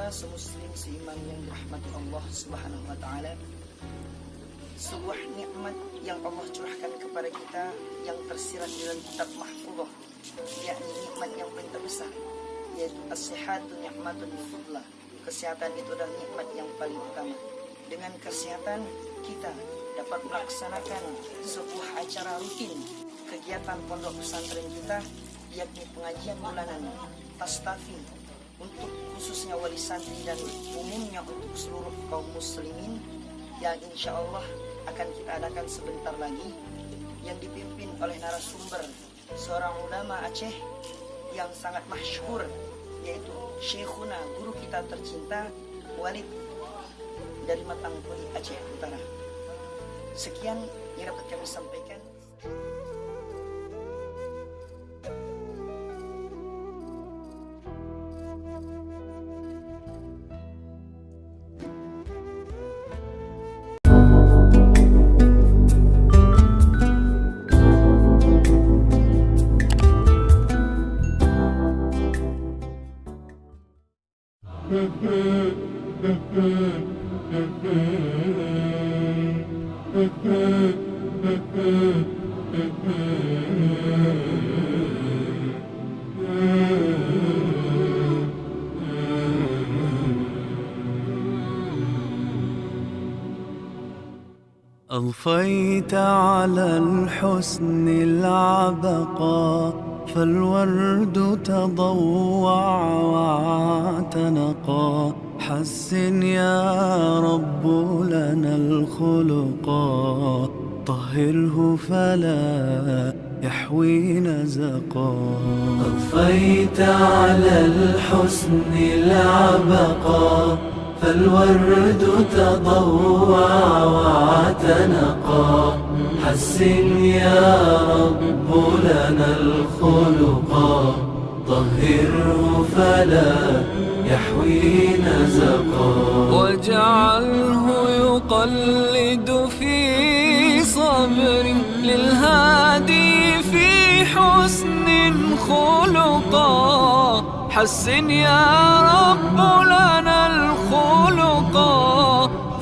kita semuslim seiman yang dirahmati Allah Subhanahu wa taala, sebuah nikmat yang Allah curahkan kepada kita yang tersirat di dalam kitab mahfuzah, yakni nikmat yang paling terbesar, yaitu as-sihhatu ni'matun fudlah. Kesehatan itu adalah nikmat yang paling utama. Dengan kesehatan kita dapat melaksanakan sebuah acara rutin kegiatan pondok pesantren kita, yakni pengajian bulanan Tastafi untuk khususnya wali santri dan umumnya untuk seluruh kaum muslimin, yang insya Allah akan kita adakan sebentar lagi, yang dipimpin oleh narasumber seorang ulama Aceh yang sangat masyhur, yaitu Syekhuna, guru kita tercinta Walid dari Matangkuli, Aceh Utara. Sekian yang dapat kami sampaikan. أضفيت على الحسن العبقى، فالورد تضوع واعتنقا. حسن يا رب لنا الخلقا، طهره فلا يحوي نزقا. أضفيت على الحسن العبقى، فالورد تضوع واعتنقا. حسن يا رب لنا الخلقا، طهره فلا يحوي نزقا. واجعله يقلد في صبر للهادي في حسن خلقا. حسن يا رب لنا الخلقا،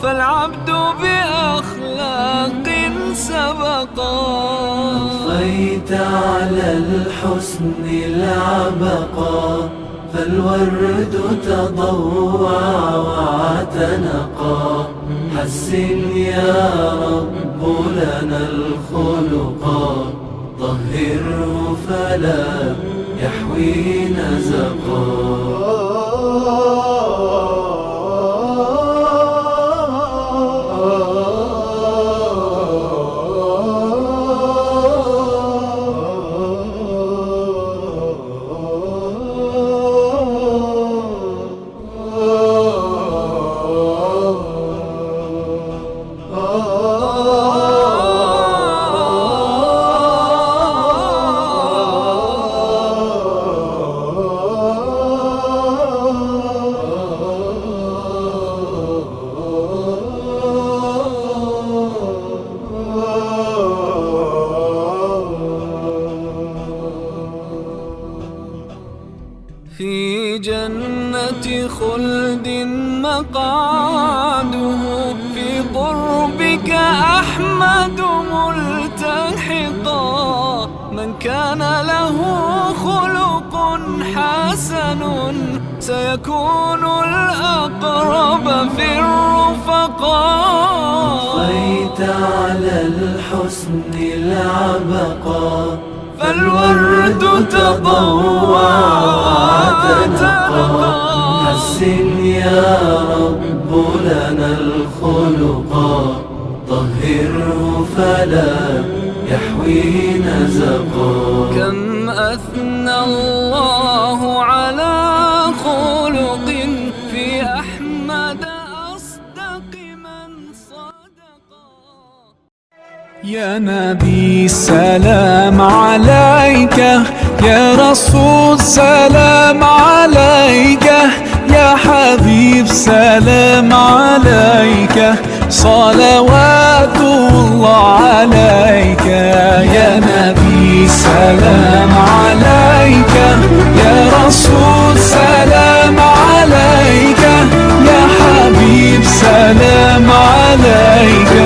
فالعبد بأخلاق سبقا. أضفيت على الحسن العبقا، فالورد تضوع واعتنقا. حسن يا رب لنا الخلقا، طهره فلا يحوي نزقا. في جنة خلد مقعده، في قربك أحمد ملتحقا. من كان له خلق حسن، سيكون الأقرب في الرفقاء. أضفيت على الحسن العبقا، فالورد تضوع واعتنقا. حسن يا رب لنا الخلقا، طهره فلا يحوي نزقا. كم أثنى الله على خلق في أحمد أصدق من صدقا. يا نبي سلام عليك، يا رسول سلام عليك، يا حبيب سلام عليك، صلوات الله عليك. يا نبي سلام عليك، يا رسول سلام عليك، سلام عليك